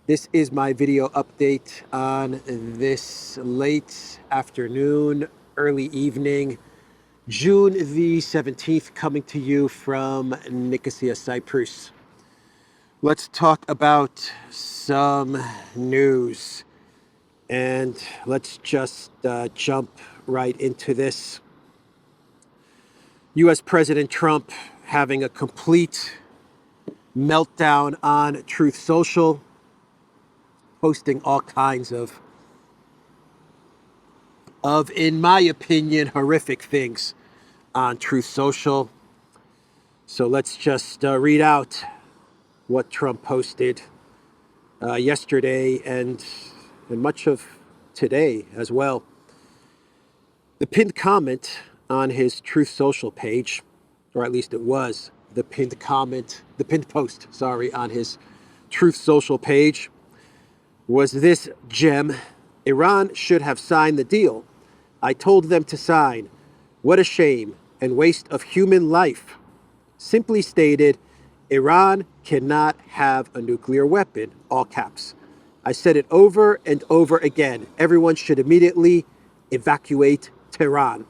This is my video update on this late afternoon, early evening, June the 17th, coming to you from Nicosia, Cyprus. Let's talk about some news, and let's just jump right into this. US President Trump having a complete meltdown on Truth Social, posting all kinds of, in my opinion, horrific things on Truth Social. So let's just read out what Trump posted yesterday and much of today as well. The pinned comment on his Truth Social page, or at least it was the pinned post, on his Truth Social page, was this gem: Iran should have signed the deal. I told them to sign. What a shame and waste of human life. Simply stated, Iran cannot have a nuclear weapon, all caps. I said it over and over again. Everyone should immediately evacuate Tehran.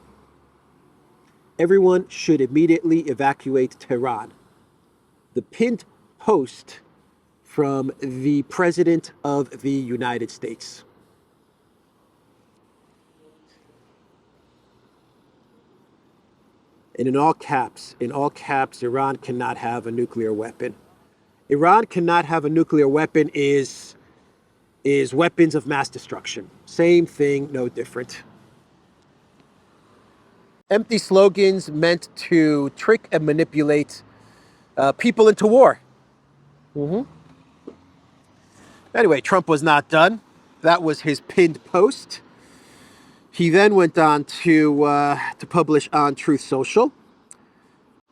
Everyone should immediately evacuate Tehran. The pinned post from the President of the United States. And in all caps, Iran cannot have a nuclear weapon. Iran cannot have a nuclear weapon is weapons of mass destruction. Same thing, no different. Empty slogans meant to trick and manipulate people into war. Anyway, Trump was not done. That was his pinned post. He then went on to publish on Truth Social.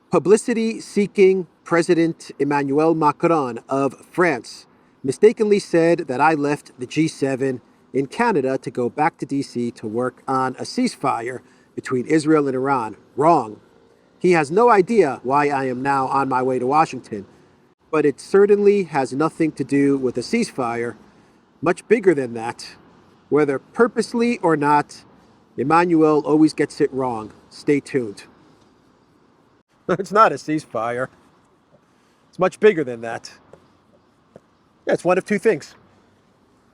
Publicity-seeking President Emmanuel Macron of France mistakenly said that I left the G7 in Canada to go back to DC to work on a ceasefire between Israel and Iran. Wrong. He has no idea why I am now on my way to Washington, but it certainly has nothing to do with a ceasefire. Much bigger than that. Whether purposely or not, Emmanuel always gets it wrong. Stay tuned. It's not a ceasefire. It's much bigger than that. Yeah, it's one of two things.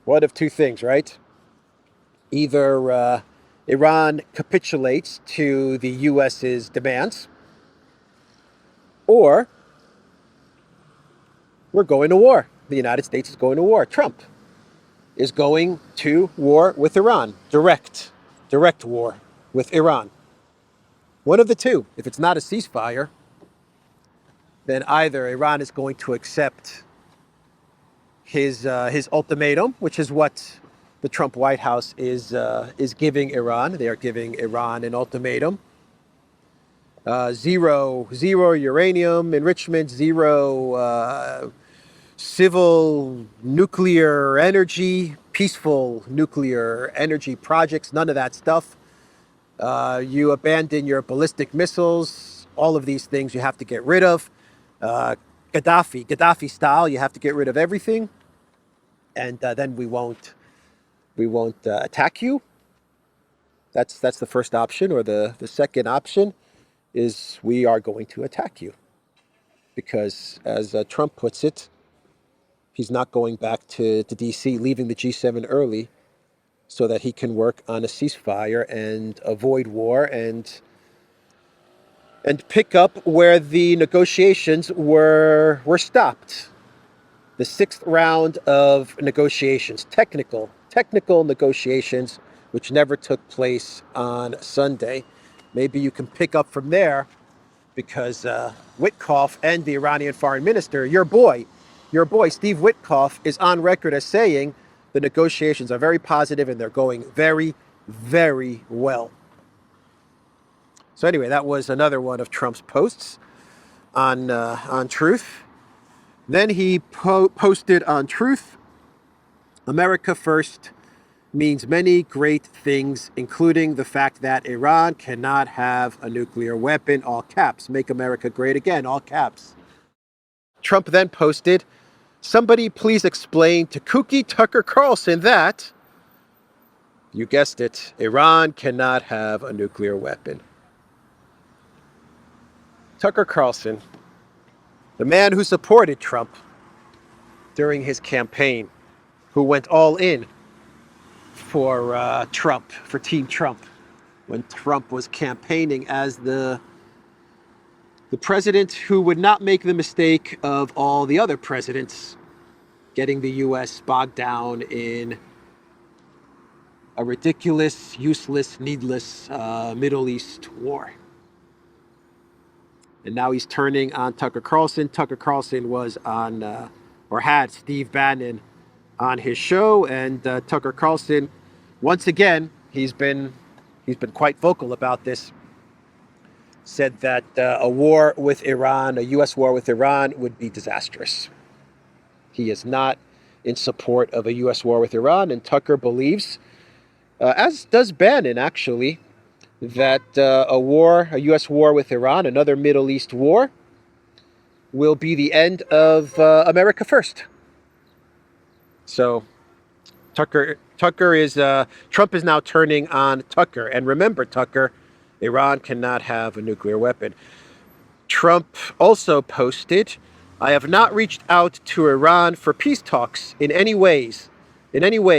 One of two things, right? Either Iran capitulates to the US's demands, or we're going to war. The United States is going to war. Trump is going to war with Iran. Direct war with Iran. One of the two. If it's not a ceasefire, then either Iran is going to accept his ultimatum, which is what the Trump White House is giving Iran. They are giving Iran an ultimatum. Zero uranium enrichment, zero civil nuclear energy, peaceful nuclear energy projects, none of that stuff. You abandon your ballistic missiles, all of these things you have to get rid of. Gaddafi style, you have to get rid of everything, and then we won't attack you. That's the first option, or the second option is we are going to attack you, because as Trump puts it, he's not going back to DC, leaving the G7 early so that he can work on a ceasefire and avoid war and pick up where the negotiations were stopped. The sixth round of negotiations, technical negotiations, which never took place on Sunday. Maybe you can pick up from there, because Witkoff and the Iranian foreign minister, your boy, Steve Witkoff, is on record as saying the negotiations are very positive and they're going very, very well. So anyway, that was another one of Trump's posts on Truth. Then he posted on Truth, America first means many great things, including the fact that Iran cannot have a nuclear weapon, all caps. Make America great again, all caps. Trump then posted, Somebody please explain to kooky Tucker Carlson that, you guessed it, Iran cannot have a nuclear weapon. Tucker Carlson, the man who supported Trump during his campaign, who went all in for Trump, for Team Trump, when Trump was campaigning as the president who would not make the mistake of all the other presidents, getting the U.S. bogged down in a ridiculous, useless, needless Middle East war. And now he's turning on Tucker Carlson. Tucker Carlson was on, or had Steve Bannon on his show, and Tucker Carlson, once again, he's been quite vocal about this. Said that a war with Iran, a U.S. war with Iran, would be disastrous. He is not in support of a U.S. war with Iran, and Tucker believes, as does Bannon actually, that a U.S. war with Iran, another Middle East war, will be the end of America first. So Trump is now turning on Tucker. And remember, Tucker, Iran cannot have a nuclear weapon. Trump also posted, I have not reached out to Iran for peace talks in any way,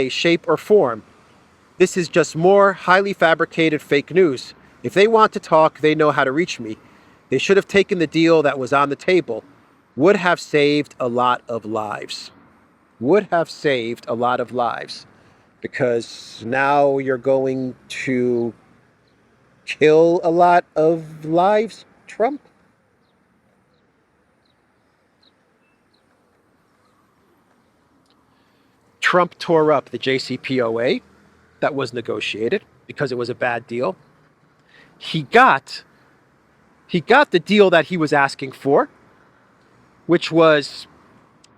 shape, or form. This is just more highly fabricated fake news. If they want to talk, they know how to reach me. They should have taken the deal that was on the table. Would have saved a lot of lives. Would have saved a lot of lives. Because now you're going to kill a lot of lives, Trump? Trump tore up the JCPOA that was negotiated because it was a bad deal. He got the deal that he was asking for, which was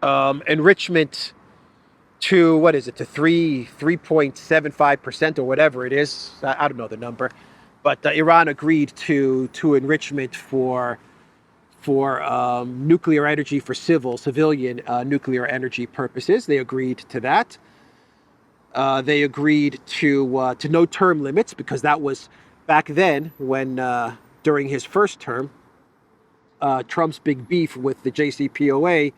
enrichment to, what is it, to 3.75% or whatever it is. I don't know the number. But Iran agreed to enrichment for nuclear energy for civilian nuclear energy purposes. They agreed to that. They agreed to no term limits, because that was back then when during his first term, Trump's big beef with the JCPOA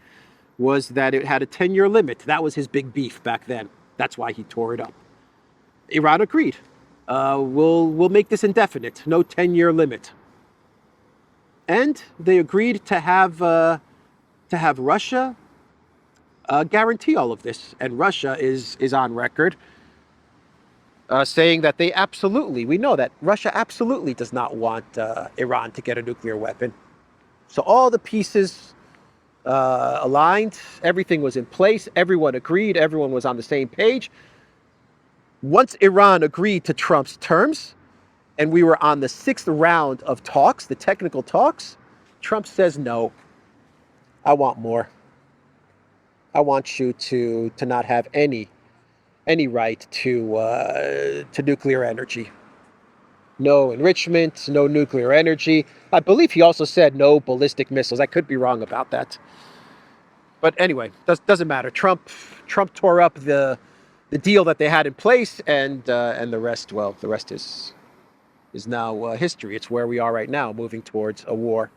was that it had a 10-year limit. That was his big beef back then. That's why he tore it up. Iran agreed. We'll make this indefinite, no 10-year limit. And they agreed to have Russia guarantee all of this. And Russia is on record saying that we know that Russia absolutely does not want Iran to get a nuclear weapon. So all the pieces aligned, everything was in place, everyone agreed, everyone was on the same page. Once Iran agreed to Trump's terms, and we were on the 6th round of talks, the technical talks, Trump says, no, I want more. I want you to not have any right to nuclear energy. No enrichment, no nuclear energy. I believe he also said no ballistic missiles. I could be wrong about that. But anyway, doesn't matter. Trump tore up the deal that they had in place, and the rest is now history. It's where we are right now, moving towards a war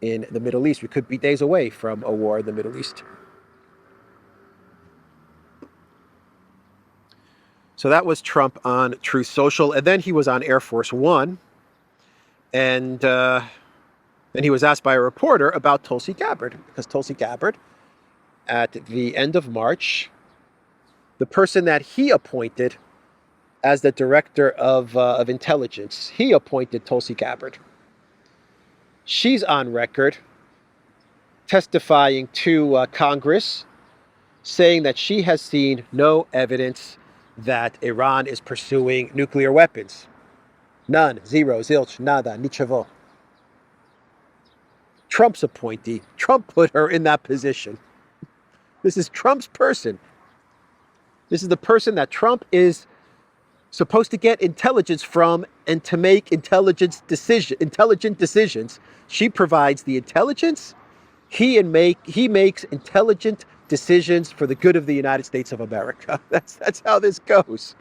in the Middle East. We could be days away from a war in the Middle East. So that was Trump on Truth Social. And then he was on Air Force One. And he was asked by a reporter about Tulsi Gabbard. Because Tulsi Gabbard, at the end of March, the person that he appointed as the director of intelligence, he appointed Tulsi Gabbard. She's on record testifying to Congress, saying that she has seen no evidence that Iran is pursuing nuclear weapons. None, zero, zilch, nada, nichevo. Trump's appointee. Trump put her in that position. This is Trump's person. This is the person that Trump is supposed to get intelligence from and to make intelligent decisions. She provides the intelligence. He makes intelligent decisions for the good of the United States of America. That's how this goes.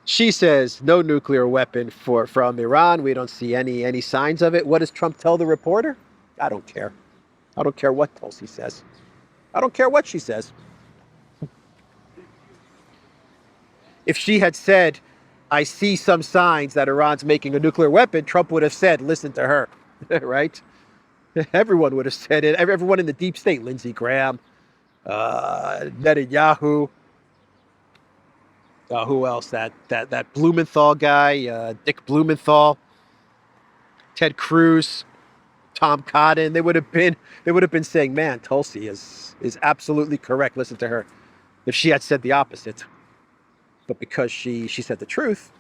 She says no nuclear weapon from Iran. We don't see any signs of it. What does Trump tell the reporter? I don't care. I don't care what Tulsi says. I don't care what she says. If she had said, I see some signs that Iran's making a nuclear weapon, Trump would have said, listen to her, right? Everyone would have said it. Everyone in the deep state, Lindsey Graham, Netanyahu, who else? That Blumenthal guy, Dick Blumenthal, Ted Cruz, Tom Cotton. They would have been saying, man, Tulsi is absolutely correct. Listen to her. If she had said the opposite. But because she said the truth,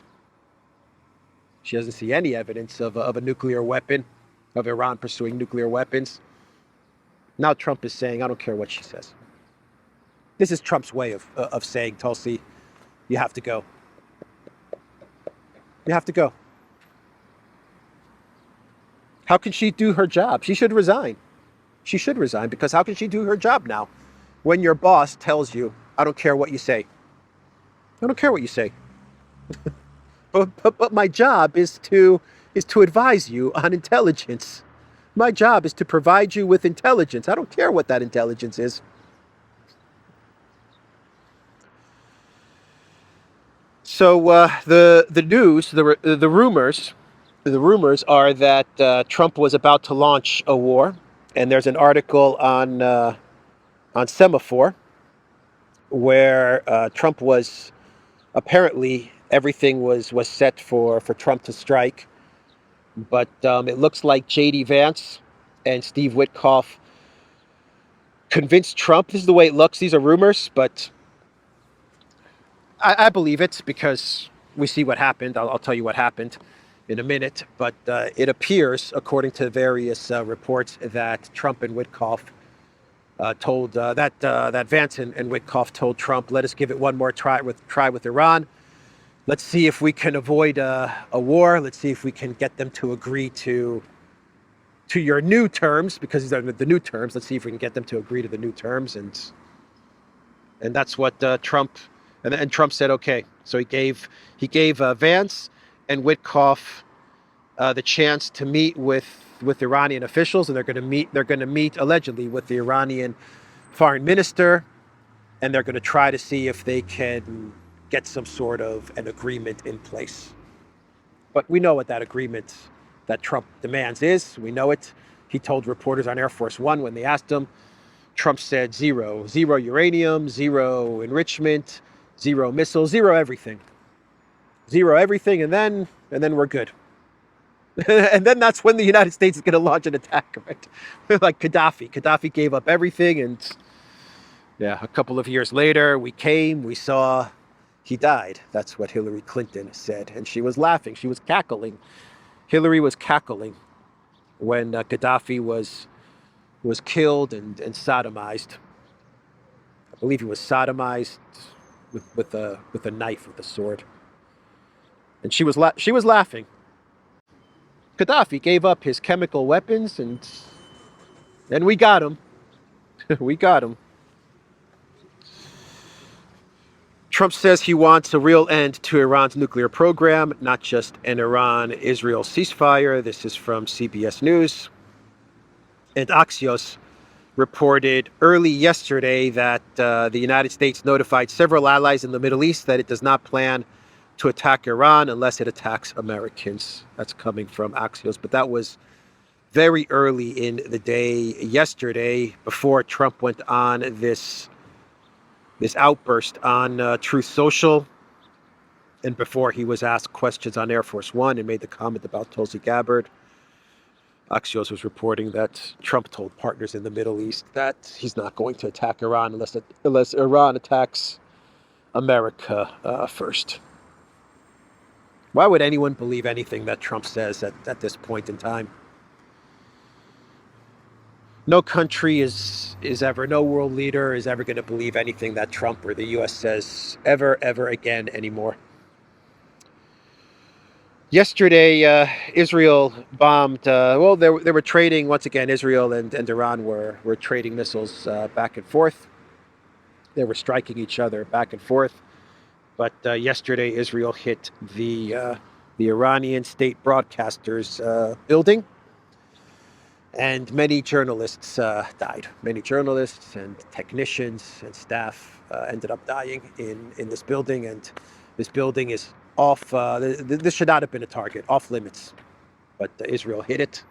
she doesn't see any evidence of a nuclear weapon, of Iran pursuing nuclear weapons. Now Trump is saying, I don't care what she says. This is Trump's way of saying, Tulsi, you have to go. You have to go. How can she do her job? She should resign. She should resign, because how can she do her job now when your boss tells you, I don't care what you say? I don't care what you say. But my job is to advise you on intelligence. My job is to provide you with intelligence. I don't care what that intelligence is. So the news, the rumors are that Trump was about to launch a war, and there's an article on Semaphore where Trump was apparently everything was set for Trump to strike, but it looks like J.D. Vance and Steve Witkoff convinced Trump. This is the way it looks. These are rumors, but I believe it because we see what happened. I'll tell you what happened in a minute, but it appears, according to various reports, that Trump and Witkoff told that Vance and Witkoff told Trump, let us give it one more try with Iran. Let's see if we can avoid a war. Let's see if we can get them to agree to your new terms, because these are the new terms. Let's see if we can get them to agree to the new terms, and that's what Trump and Trump said. Okay, so he gave Vance and Witkoff the chance to meet with Iranian officials, and they're going to meet allegedly with the Iranian foreign minister, and they're going to try to see if they can get some sort of an agreement in place. But we know what that agreement that Trump demands is. We know it. He told reporters on Air Force One when they asked him, Trump said zero uranium, zero enrichment, zero missiles, zero everything, and then we're good. And then that's when the United States is going to launch an attack, right? Like Gaddafi. Gaddafi gave up everything, and yeah, a couple of years later, we saw he died. That's what Hillary Clinton said, and she was laughing. She was cackling. Hillary was cackling when Gaddafi was killed and sodomized. I believe he was sodomized with a knife, with a sword, and she was laughing. Gaddafi gave up his chemical weapons, and we got him. We got him. Trump says he wants a real end to Iran's nuclear program, not just an Iran-Israel ceasefire. This is from CBS News. And Axios reported early yesterday that the United States notified several allies in the Middle East that it does not plan to attack Iran unless it attacks Americans. That's coming from Axios. But that was very early in the day yesterday, before Trump went on this outburst on Truth Social, and before he was asked questions on Air Force One and made the comment about Tulsi Gabbard. Axios was reporting that Trump told partners in the Middle East that he's not going to attack Iran unless Iran attacks America first. Why would anyone believe anything that Trump says at this point in time? No country no world leader is ever going to believe anything that Trump or the U.S. says ever again anymore. Yesterday, Israel bombed. Well, they were trading once again. Israel and Iran were trading missiles back and forth. They were striking each other back and forth. But yesterday, Israel hit the Iranian state broadcasters building, and many journalists died. Many journalists and technicians and staff ended up dying in this building, and this building is off. This should not have been a target, off limits, but Israel hit it.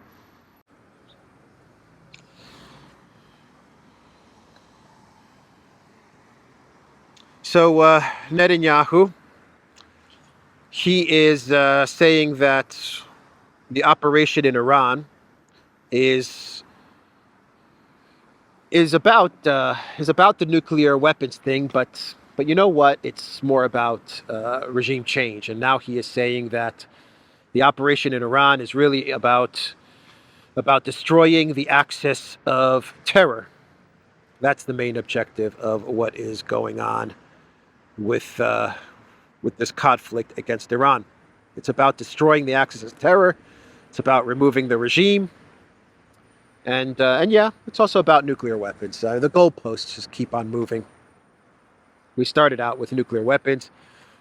So Netanyahu, he is saying that the operation in Iran is about the nuclear weapons thing, but you know what? It's more about regime change. And now he is saying that the operation in Iran is really about destroying the axis of terror. That's the main objective of what is going on with this conflict against Iran. It's about destroying the axis of terror. It's about removing the regime. And yeah, it's also about nuclear weapons. The goalposts just keep on moving. We started out with nuclear weapons.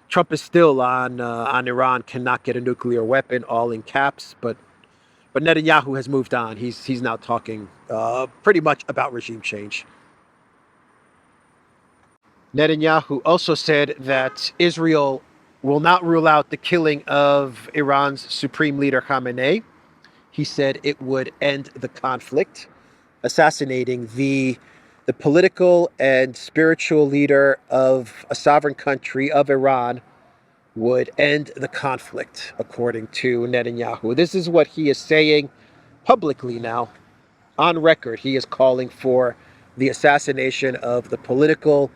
Trump is still on Iran cannot get a nuclear weapon, all in caps. But Netanyahu has moved on. He's now talking pretty much about regime change. Netanyahu also said that Israel will not rule out the killing of Iran's supreme leader Khamenei. He said it would end the conflict. Assassinating the political and spiritual leader of a sovereign country of Iran would end the conflict, according to Netanyahu. This is what he is saying publicly now. On record, he is calling for the assassination of the political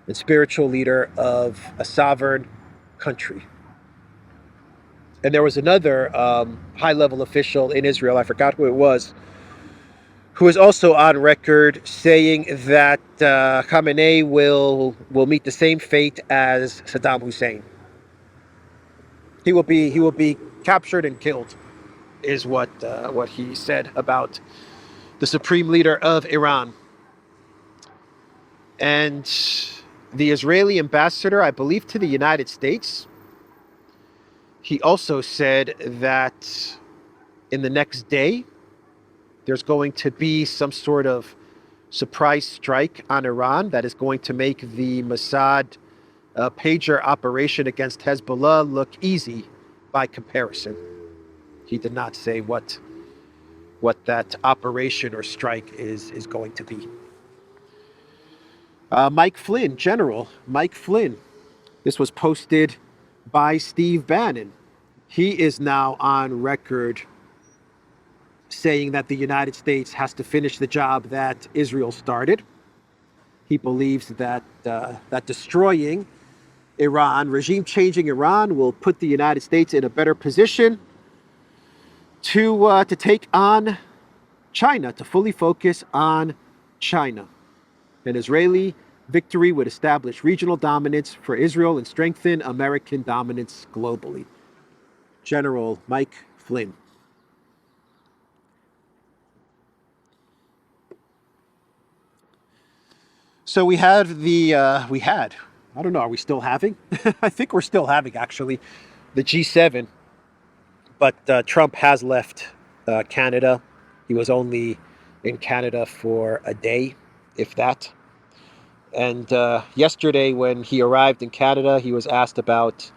and spiritual leader of a sovereign country. And there was another high-level official in Israel, I forgot who it was, who is also on record saying that Khamenei will meet the same fate as Saddam Hussein. He will be captured and killed, is what he said about the supreme leader of Iran. And the Israeli ambassador, I believe, to the United States, he also said that in the next day, there's going to be some sort of surprise strike on Iran that is going to make the Mossad pager operation against Hezbollah look easy by comparison. He did not say what that operation or strike is going to be. Mike Flynn, General Mike Flynn. This was posted by Steve Bannon. He is now on record saying that the United States has to finish the job that Israel started. He believes that destroying Iran, regime changing Iran, will put the United States in a better position to take on China, to fully focus on China. An Israeli victory would establish regional dominance for Israel and strengthen American dominance globally. General Mike Flynn. So we had I don't know, are we still having? I think we're still having, actually, the G7. But Trump has left Canada. He was only in Canada for a day, if that. And yesterday, when he arrived in Canada, he was asked about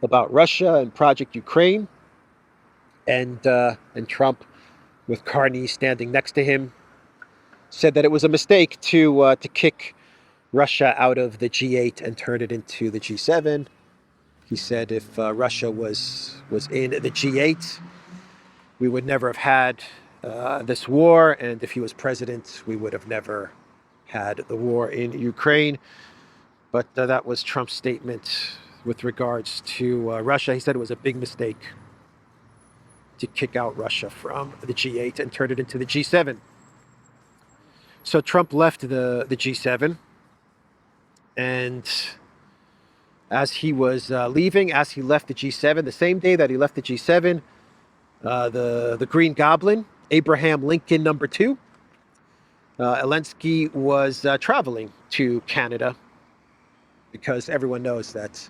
Russia and Project Ukraine. And Trump, with Carney standing next to him, said that it was a mistake to kick Russia out of the G8 and turn it into the G7. He said if Russia was in the G8, we would never have had this war, and if he was president, we would have never had the war in Ukraine. But that was Trump's statement with regards to Russia. He said it was a big mistake to kick out Russia from the G8 and turn it into the G7. So Trump left the G7, and as he was leaving, as he left the G7, the same day that he left the G7, the Green Goblin, Abraham Lincoln #2, Zelensky was traveling to Canada because everyone knows that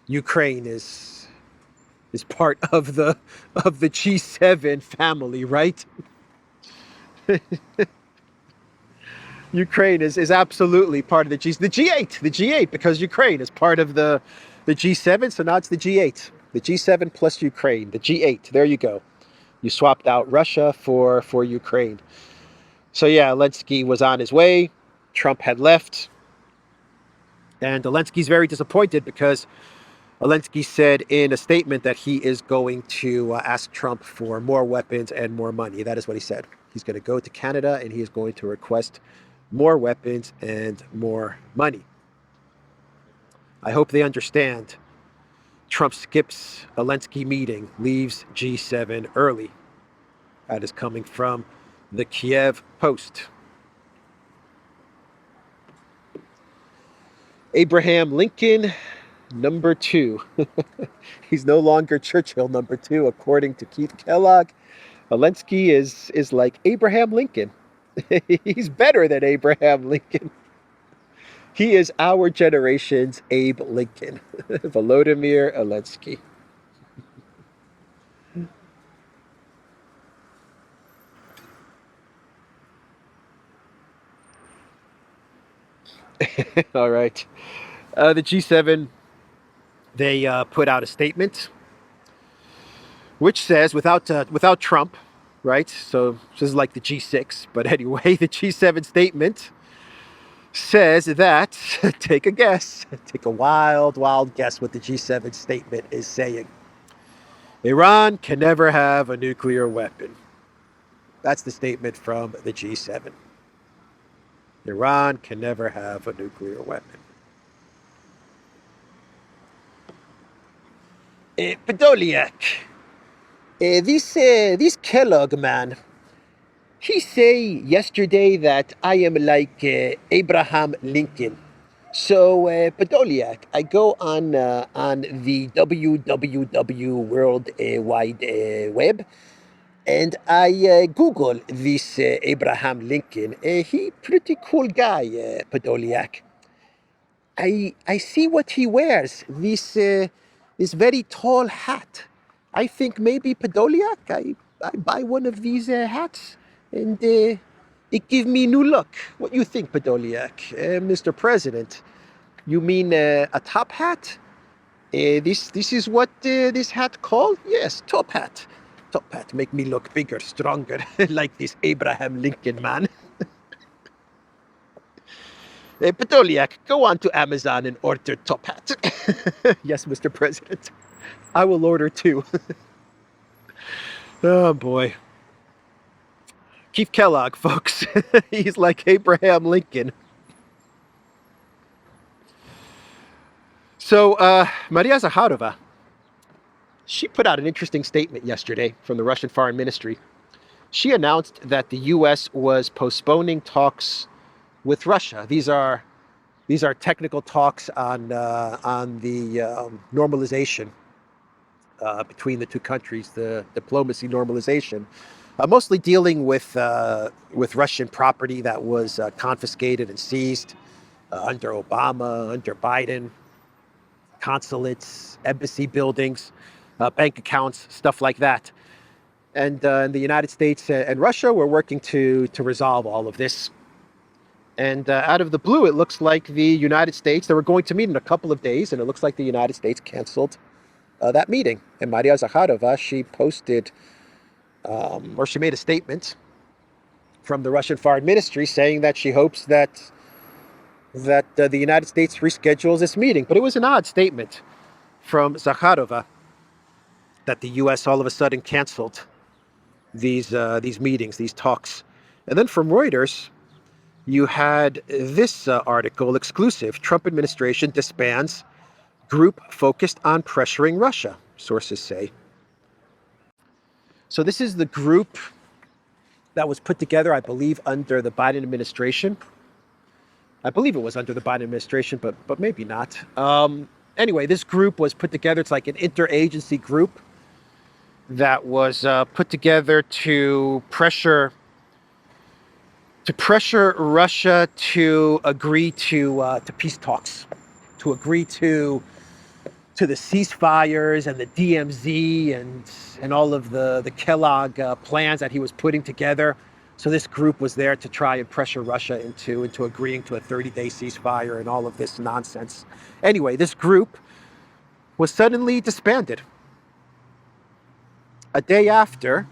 Ukraine is part of the G7 family, right? Ukraine is absolutely part of the G8, because Ukraine is part of the G7. So now it's the G8, the G7 plus Ukraine, the G8. There you go. You swapped out Russia for Ukraine. So yeah, Zelensky was on his way. Trump had left, and Zelensky's very disappointed because Zelensky said in a statement that he is going to ask Trump for more weapons and more money. That is what he said. He's going to go to Canada and he is going to request more weapons and more money. I hope they understand. Trump skips Zelensky meeting, leaves G7 early. That is coming from the Kiev Post. Abraham Lincoln #2. He's no longer Churchill #2, according to Keith Kellogg. Zelensky is like Abraham Lincoln. He's better than Abraham Lincoln. He is our generation's Abe Lincoln. Volodymyr Zelensky. All right. The G7, they put out a statement which says, without Trump, right? So this is like the G6, but anyway, the G7 statement says that, take a guess, take a wild guess what the G7 statement is saying. Iran can never have a nuclear weapon. That's the statement from the G7. Iran can never have a nuclear weapon. Podolyak, this Kellogg man, he say yesterday that I am like Abraham Lincoln. So Podolyak, I go on the www World Wide Web, and I Google this Abraham Lincoln. He pretty cool guy, Podolyak. I see what he wears. This very tall hat. I think maybe Podolyak. I buy one of these hats, and it give me new look. What you think, Podolyak, Mr. President? You mean a top hat? This is what this hat called? Yes, top hat. Top hat make me look bigger, stronger, like this Abraham Lincoln man. Podolyak, go on to Amazon and order top hat. Yes, Mr. President. I will order too. Oh boy. Keith Kellogg, folks. He's like Abraham Lincoln. So Maria Zakharova, she put out an interesting statement yesterday from the Russian Foreign Ministry. She announced that the U.S. was postponing talks with Russia. These are technical talks on the normalization between the two countries, the diplomacy normalization, mostly dealing with Russian property that was confiscated and seized under Obama, under Biden, consulates, embassy buildings, bank accounts, stuff like that. And the United States and Russia were working to resolve all of this. And out of the blue, it looks like the United States, they were going to meet in a couple of days, and it looks like the United States canceled that meeting. And Maria Zakharova, she posted, or she made a statement from the Russian Foreign Ministry saying that she hopes that the United States reschedules this meeting. But it was an odd statement from Zakharova that the U.S. all of a sudden canceled these meetings, these talks. And then from Reuters, you had this article, exclusive. Trump administration disbands group focused on pressuring Russia, sources say. So this is the group that was put together, I believe, under the Biden administration. I believe it was under the Biden administration, but maybe not. Anyway, this group was put together. It's like an interagency group that was put together to pressure Russia to agree to peace talks, to agree to the ceasefires and the DMZ and all of the Kellogg plans that he was putting together. So this group was there to try and pressure Russia into agreeing to a 30-day ceasefire and all of this nonsense. Anyway, this group was suddenly disbanded a day after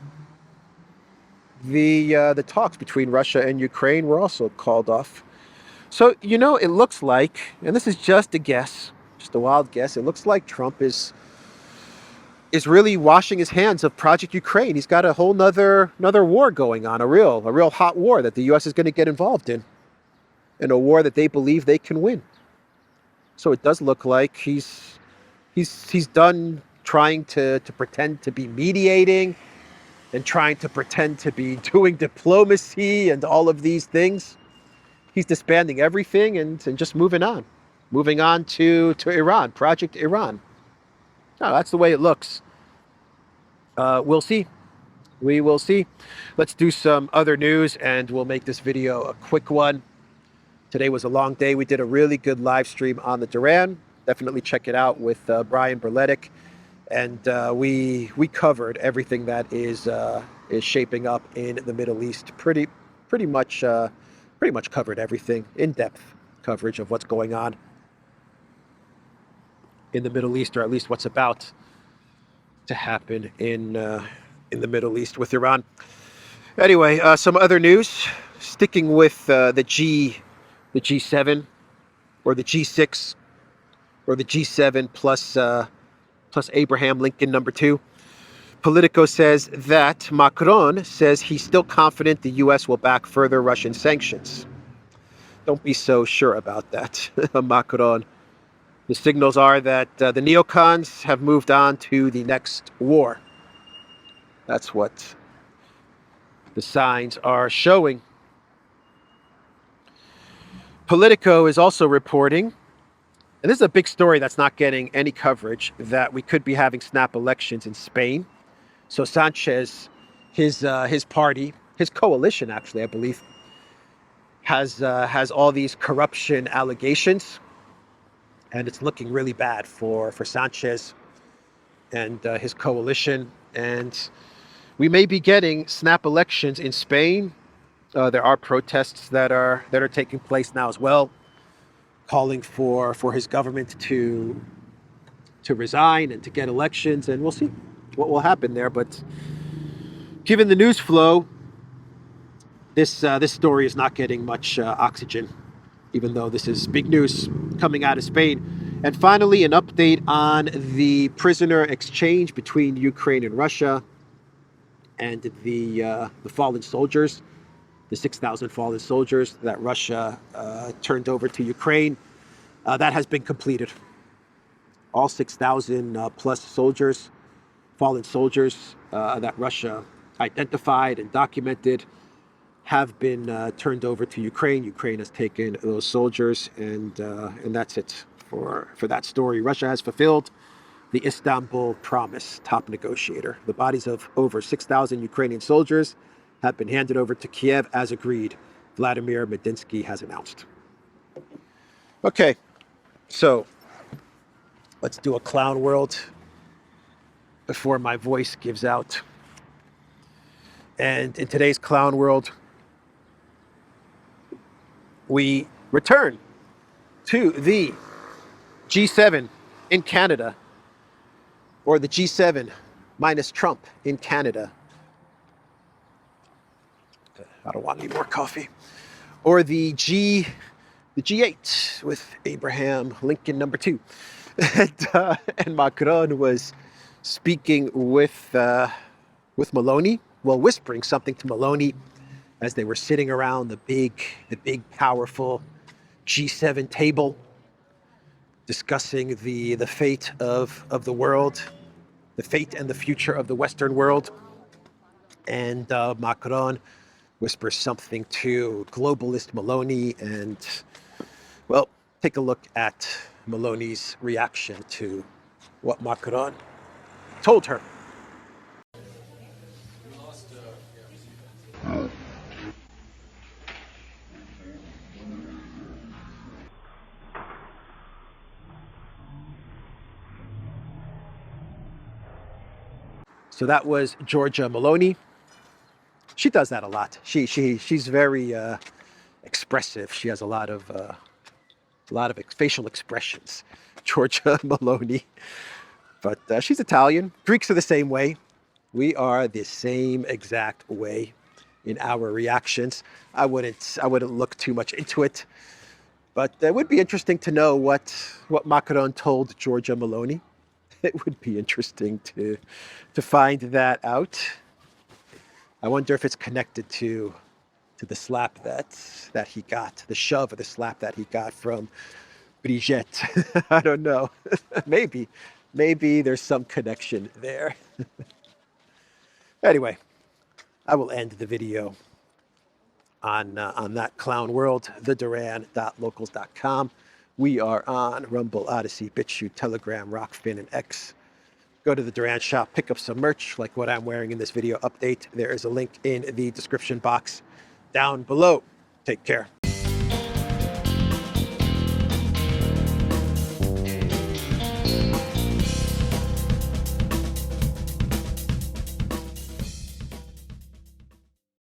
the talks between Russia and Ukraine were also called off. So, it looks like, and this is just a guess, just a wild guess, it looks like Trump is really washing his hands of Project Ukraine. He's got a whole another war going on, a real hot war that the U.S. is going to get involved in a war that they believe they can win. So it does look like he's done trying to pretend to be mediating and trying to pretend to be doing diplomacy and all of these things. He's disbanding everything and just moving on to Iran, Project Iran. No, that's the way it looks. We'll see. We will see. Let's do some other news and we'll make this video a quick one. Today was a long day. We did a really good live stream on the Duran. Definitely check it out with Brian Berletic. And we covered everything that is shaping up in the Middle East. Pretty much covered everything, in-depth coverage of what's going on in the Middle East, or at least what's about to happen in the Middle East with Iran. Anyway, some other news. Sticking with the G7, or the G6, or the G7 plus Abraham Lincoln number 2. Politico says that Macron says he's still confident the U.S. will back further Russian sanctions. Don't be so sure about that, Macron. The signals are that the neocons have moved on to the next war. That's what the signs are showing. Politico is also reporting, and this is a big story that's not getting any coverage, that we could be having snap elections in Spain. So Sanchez, his party, his coalition actually, I believe, has all these corruption allegations, and it's looking really bad for Sanchez and his coalition. And we may be getting snap elections in Spain. There are protests that are taking place now as well, calling for his government to resign and to get elections, and we'll see what will happen there. But given the news flow, this story is not getting much oxygen, even though this is big news coming out of Spain. And finally, an update on the prisoner exchange between Ukraine and Russia and the fallen soldiers, the 6,000 fallen soldiers that Russia turned over to Ukraine. That has been completed. All 6,000 plus soldiers, fallen soldiers that Russia identified and documented, have been turned over to Ukraine. Ukraine has taken those soldiers, and that's it for that story. Russia has fulfilled the Istanbul promise, top negotiator. The bodies of over 6,000 Ukrainian soldiers have been handed over to Kiev as agreed, Vladimir Medinsky has announced. Okay, so let's do a clown world before my voice gives out. And in today's clown world, we return to the G7 in Canada, or the G7 minus Trump in Canada. I don't want any more coffee. Or the G8 with Abraham Lincoln number 2. And Macron was speaking with Maloney, well, whispering something to Maloney as they were sitting around the big powerful G7 table, discussing the fate of the world, the fate and the future of the Western world. And Macron whispers something to globalist Maloney, and, well, take a look at Meloni's reaction to what Macron told her. So that was Georgia Meloni. She does that a lot. She's very expressive. She has a lot of facial expressions. Georgia Meloni, but she's Italian. Greeks are the same way. We are the same exact way in our reactions. I wouldn't look too much into it, but it would be interesting to know what Macron told Georgia Meloni. It would be interesting to find that out. I wonder if it's connected to the slap that he got, the shove or the slap that he got from Brigitte. I don't know. Maybe there's some connection there. Anyway, I will end the video on that clown world, theduran.locals.com. We are on Rumble, ODYSEE, BitChute, Telegram, Rockfin, and X. Go to the Duran shop, pick up some merch like what I'm wearing in this video update. There is a link in the description box down below. Take care.